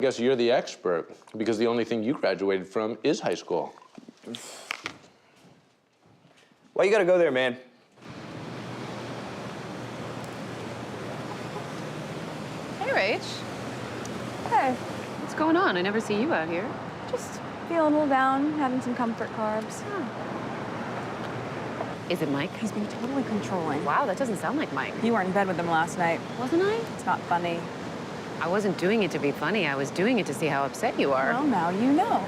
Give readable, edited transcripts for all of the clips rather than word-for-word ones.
Guess you're the expert, because the only thing you graduated from is high school. Why you gotta go there, man? Hey, Rach. Hey, What's going on? I never see you out here. just feeling a little down, having some comfort carbs. Is it Mike? He's been totally controlling. Wow, that doesn't sound like Mike. You weren't in bed with him last night. Wasn't I? It's not funny. I wasn't doing it to be funny. I was doing it to see how upset you are. Well, now you know.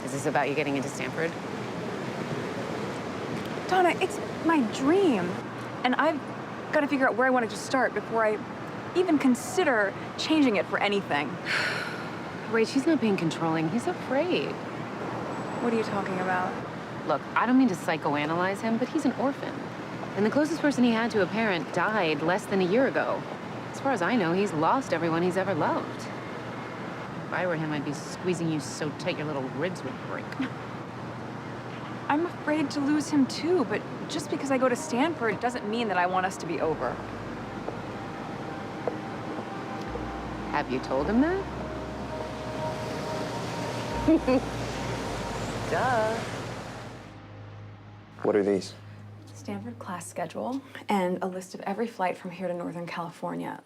Is this about you getting into Stanford? Donna, it's my dream. And I've got to figure out where I want to start before I even consider changing it for anything. Rach, he's not being controlling. He's afraid. What are you talking about? Look, I don't mean to psychoanalyze him, but he's an orphan. And the closest person he had to a parent died less than a year ago. As far as I know, he's lost everyone he's ever loved. If I were him, I'd be squeezing you so tight your little ribs would break. I'm afraid to lose him too, but just because I go to Stanford doesn't mean that I want us to be over. Have you told him that? Duh. What are these? Stanford class schedule and a list of every flight from here to Northern California.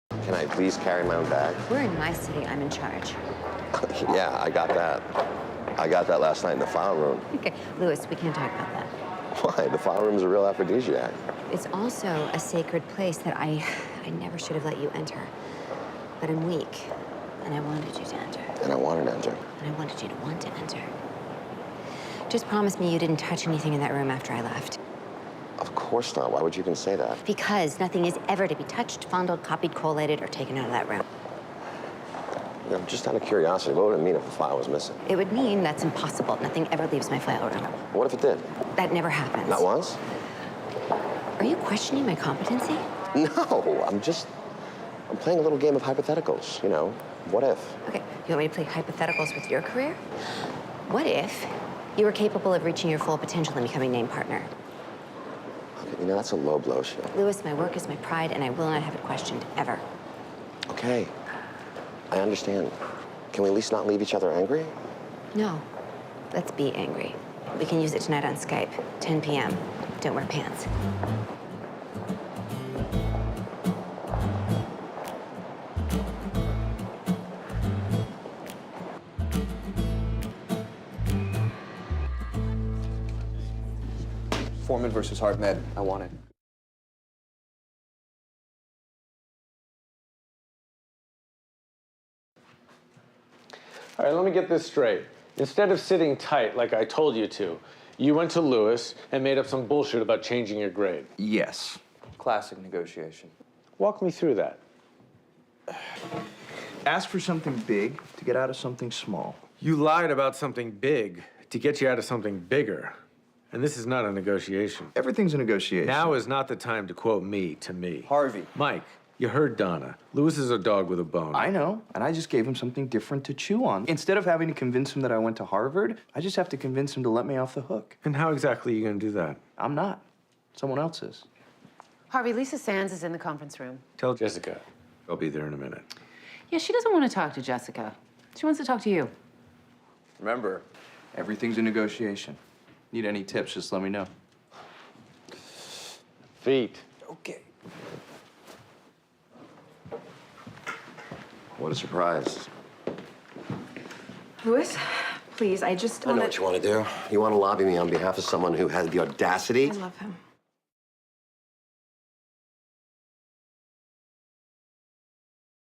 Can I please carry my own bag? We're in my city. I'm in charge. Yeah, I got that. I got that last night in the file room. Okay, Louis, we can't talk about that. Why? The file room is a real aphrodisiac. It's also a sacred place that I never should have let you enter. But I'm weak, and I wanted you to enter. And I wanted to enter. And I wanted you to want to enter. Just promise me you didn't touch anything in that room after I left. Of course not. Why would you even say that? Because nothing is ever to be touched, fondled, copied, collated, or taken out of that room. You know, just out of curiosity, what would it mean if the file was missing? It would mean that's impossible. Nothing ever leaves my file room. What if it did? That never happens. Not once? Are you questioning my competency? No, I'm playing a little game of hypotheticals, you know. What if? Okay, you want me to play hypotheticals with your career? What if you were capable of reaching your full potential and becoming named partner? Okay, you know, that's a low blow, Sheila. Louis, my work is my pride, and I will not have it questioned, ever. Okay, I understand. Can we at least not leave each other angry? No, let's be angry. We can use it tonight on Skype, 10 p.m. Don't wear pants. Foreman versus Hard Med. I want it. All right, let me get this straight. Instead of sitting tight like I told you to, you went to Louis and made up some bullshit about changing your grade. Yes. Classic negotiation. Walk me through that. Ask for something big to get out of something small. You lied about something big to get you out of something bigger. And this is not a negotiation. Everything's a negotiation. Now is not the time to quote me to me. Harvey. Mike, you heard Donna. Louis is a dog with a bone. I know, and I just gave him something different to chew on. Instead of having to convince him that I went to Harvard, I just have to convince him to let me off the hook. And how exactly are you going to do that? I'm not. Someone else is. Harvey, Lisa Sands is in the conference room. Tell Jessica. I'll be there in a minute. Yeah, she doesn't want to talk to Jessica. She wants to talk to you. Remember, everything's a negotiation. Need any tips, just let me know. Feet. Okay. What a surprise. Louis, please, I just I know want what you want to do. You want to lobby me on behalf of someone who has the audacity. I love him.